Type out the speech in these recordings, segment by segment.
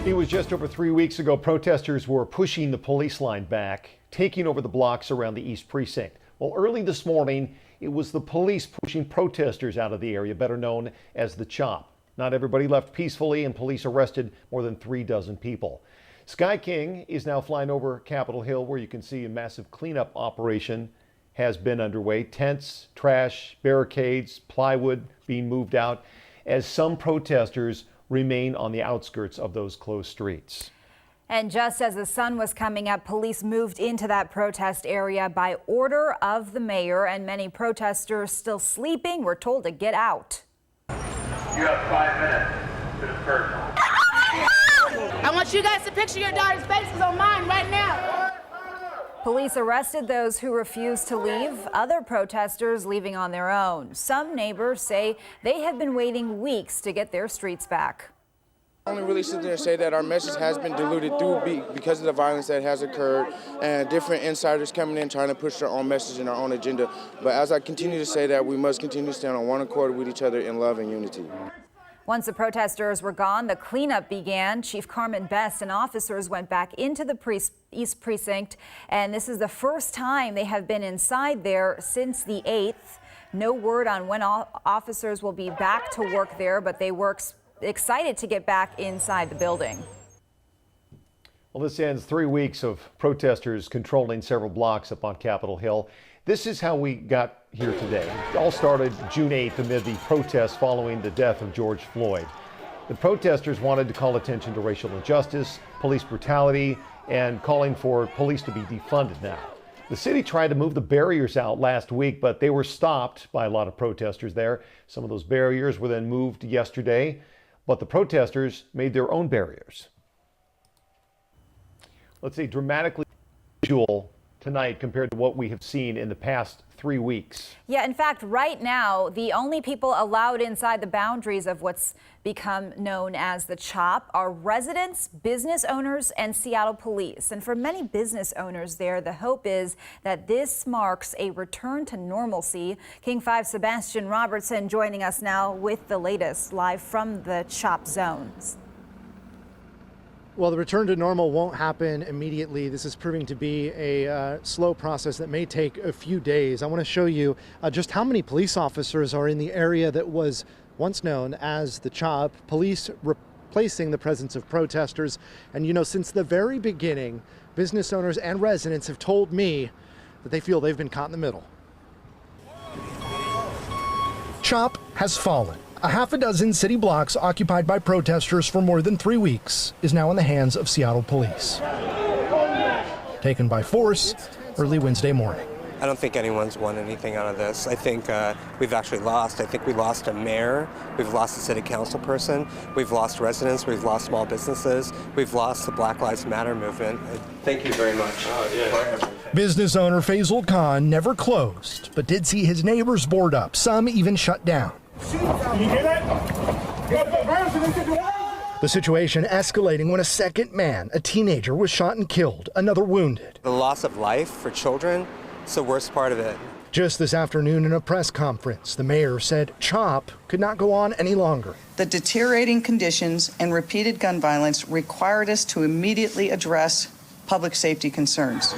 It was just over 3 weeks ago, protesters were pushing the police line back, taking over the blocks around the East Precinct. Well, early this morning, it was the police pushing protesters out of the area, better known as the CHOP. Not everybody left peacefully, and police arrested more than 36 people. Sky King is now flying over Capitol Hill, where you can see a massive cleanup operation has been underway. Tents, trash, barricades, plywood being moved out as some protesters remain on the outskirts of those closed streets. And just as the sun was coming up, police moved into that protest area by order of the mayor, and many protesters still sleeping were told to get out. You have 5 minutes to disperse. I want you guys to picture your daughter's faces on mine right now. Police arrested those who refused to leave, other protesters leaving on their own. Some neighbors say they have been waiting weeks to get their streets back. I only really sit there and say that our message has been diluted because of the violence that has occurred and different insiders coming in trying to push their own message and their own agenda. But as I continue to say that, we must continue to stand on one accord with each other in love and unity. Once the protesters were gone, the cleanup began. Chief Carmen Best and officers went back into the East Precinct, and this is the first time they have been inside there since the 8th. No word on when officers will be back to work there, but they were excited to get back inside the building. Well, this ends 3 weeks of protesters controlling several blocks up on Capitol Hill. This is how we got here today. It all started June 8th amid the protests following the death of George Floyd. The protesters wanted to call attention to racial injustice, police brutality, and calling for police to be defunded now. The city tried to move the barriers out last week, but they were stopped by a lot of protesters there. Some of those barriers were then moved yesterday, but the protesters made their own barriers. Let's say dramatically unusual tonight compared to what we have seen in the past 3 weeks. Yeah, in fact, right now, the only people allowed inside the boundaries of what's become known as the CHOP are residents, business owners, and Seattle police. And for many business owners there, the hope is that this marks a return to normalcy. King 5 Sebastian Robertson joining us now with the latest live from the CHOP zones. Well, the return to normal won't happen immediately. This is proving to be a slow process that may take a few days. I want to show you just how many police officers are in the area that was once known as the CHOP. Police replacing the presence of protesters. And, you know, since the very beginning, business owners and residents have told me that they feel they've been caught in the middle. CHOP has fallen. A half a dozen city blocks occupied by protesters for more than 3 weeks is now in the hands of Seattle police. Taken by force early Wednesday morning. I don't think anyone's won anything out of this. I think we've actually lost. I think we lost a mayor. We've lost a city council person. We've lost residents. We've lost small businesses. We've lost the Black Lives Matter movement. Thank you very much for everything. Business owner Faisal Khan never closed, but did see his neighbors board up, some even shut down. You hear that? The situation escalating when a second man, a teenager, was shot and killed, another wounded. The loss of life for children is the worst part of it. Just this afternoon in a press conference, the mayor said CHOP could not go on any longer. The deteriorating conditions and repeated gun violence required us to immediately address public safety concerns.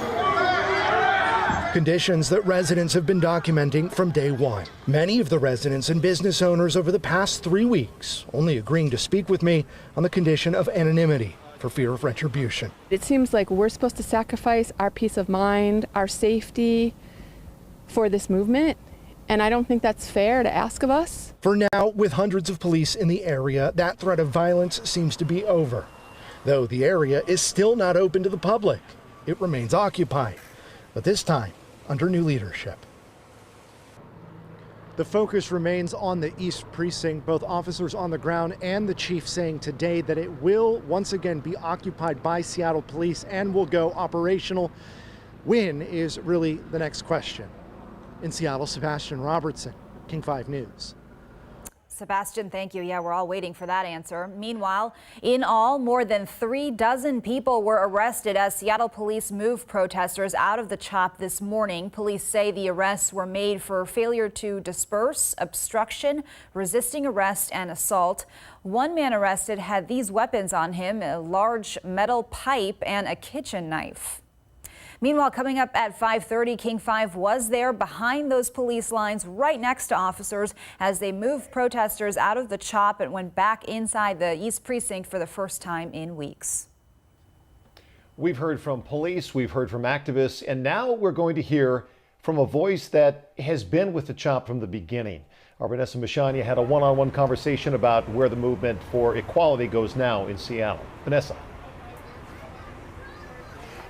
Conditions that residents have been documenting from day one. Many of the residents and business owners over the past 3 weeks only agreeing to speak with me on the condition of anonymity for fear of retribution. It seems like we're supposed to sacrifice our peace of mind, our safety for this movement, and I don't think that's fair to ask of us. For now, with hundreds of police in the area, that threat of violence seems to be over. Though the area is still not open to the public, it remains occupied, but this time under new leadership. The focus remains on the East Precinct, both officers on the ground and the chief saying today that it will once again be occupied by Seattle police and will go operational. When is really the next question. In Seattle, Sebastian Robertson, King 5 News. Sebastian, thank you. Yeah, we're all waiting for that answer. Meanwhile, in all, more than 36 people were arrested as Seattle police moved protesters out of the CHAZ this morning. Police say the arrests were made for failure to disperse, obstruction, resisting arrest, and assault. One man arrested had these weapons on him: a large metal pipe and a kitchen knife. Meanwhile, coming up at 5:30, King 5 was there behind those police lines right next to officers as they moved protesters out of the CHAZ and went back inside the East Precinct for the first time in weeks. We've heard from police, we've heard from activists, and now we're going to hear from a voice that has been with the CHAZ from the beginning. Our Vanessa Mashania had a one-on-one conversation about where the movement for equality goes now in Seattle. Vanessa.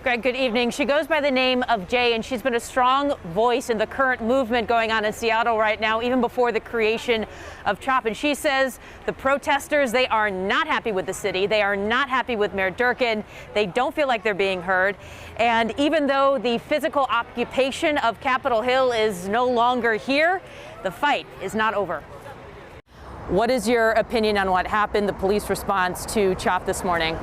Greg, good evening. She goes by the name of Jay, and she's been a strong voice in the current movement going on in Seattle right now, even before the creation of CHAZ. And she says the protesters, they are not happy with the city. They are not happy with Mayor Durkin. They don't feel like they're being heard. And even though the physical occupation of Capitol Hill is no longer here, the fight is not over. What is your opinion on what happened, the police response to CHAZ this morning?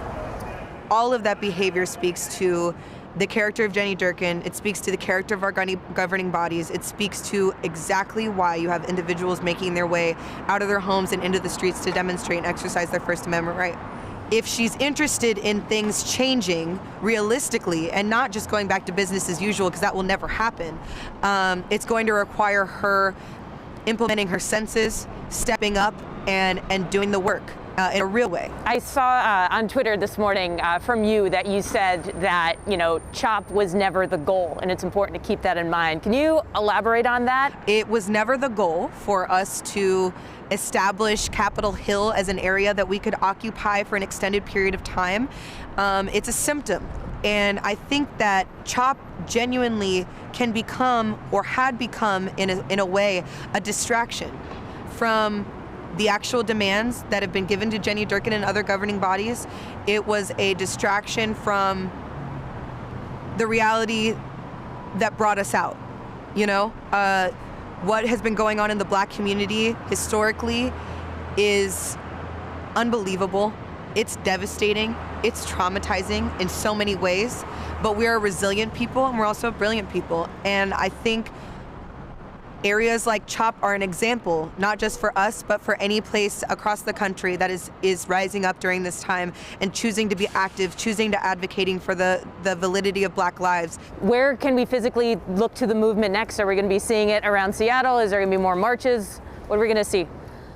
All of that behavior speaks to the character of Jenny Durkin. It speaks to the character of our governing bodies. It speaks to exactly why you have individuals making their way out of their homes and into the streets to demonstrate and exercise their First Amendment right. If she's interested in things changing realistically and not just going back to business as usual, because that will never happen, it's going to require her implementing her senses, stepping up, and doing the work in a real way. I saw on Twitter this morning from you that you said that, CHAZ was never the goal, and it's important to keep that in mind. Can you elaborate on that? It was never the goal for us to establish Capitol Hill as an area that we could occupy for an extended period of time. It's a symptom. And I think that CHAZ genuinely can become, or had become in a way, a distraction from the actual demands that have been given to Jenny Durkin and other governing bodies. It was a distraction from the reality that brought us out. What has been going on in the Black community historically is unbelievable. It's devastating. It's traumatizing in so many ways, but we're a resilient people and we're also brilliant people. And I think areas like CHAZ are an example, not just for us, but for any place across the country that is rising up during this time and choosing to be active, choosing to advocating for the validity of Black lives. Where can we physically look to the movement next? Are we going to be seeing it around Seattle? Is there going to be more marches? What are we going to see?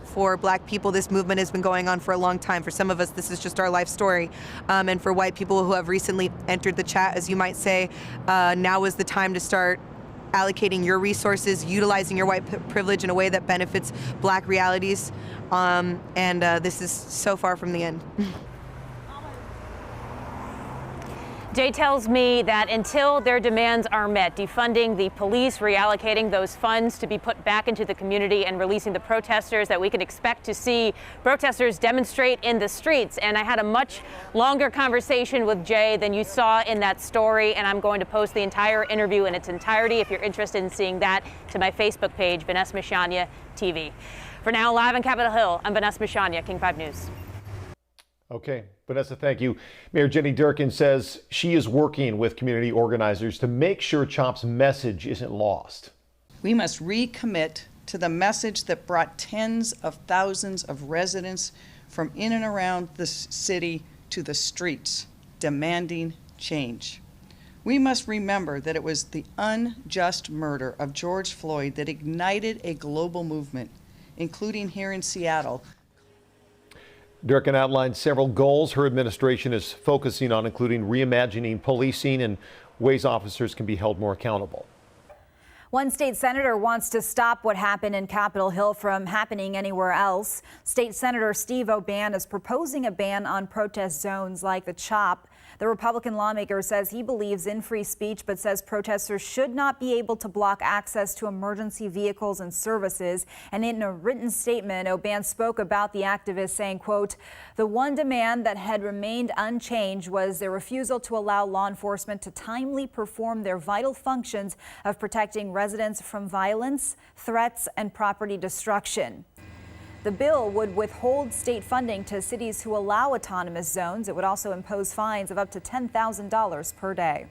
For Black people, this movement has been going on for a long time. For some of us, this is just our life story. And for white people who have recently entered the CHAZ, as you might say, now is the time to start allocating your resources, utilizing your white privilege in a way that benefits Black realities. This is so far from the end. Jay tells me that until their demands are met, defunding the police, reallocating those funds to be put back into the community, and releasing the protesters, that we can expect to see protesters demonstrate in the streets. And I had a much longer conversation with Jay than you saw in that story, and I'm going to post the entire interview in its entirety, if you're interested in seeing that, to my Facebook page, Vanessa Mashania TV. For now, live on Capitol Hill, I'm Vanessa Mashania, King 5 News. Okay, Vanessa, thank you. Mayor Jenny Durkin says she is working with community organizers to make sure CHAZ's message isn't lost. We must recommit to the message that brought tens of thousands of residents from in and around the city to the streets, demanding change. We must remember that it was the unjust murder of George Floyd that ignited a global movement, including here in Seattle. Durkin outlined several goals her administration is focusing on, including reimagining policing and ways officers can be held more accountable. One state senator wants to stop what happened in Capitol Hill from happening anywhere else. State Senator Steve Olan is proposing a ban on protest zones like the CHAZ. The Republican lawmaker says he believes in free speech, but says protesters should not be able to block access to emergency vehicles and services. And in a written statement, Olan spoke about the activists, saying, quote, "The one demand that had remained unchanged was their refusal to allow law enforcement to timely perform their vital functions of protecting residents from violence, threats, and property destruction." The bill would withhold state funding to cities who allow autonomous zones. It would also impose fines of up to $10,000 per day.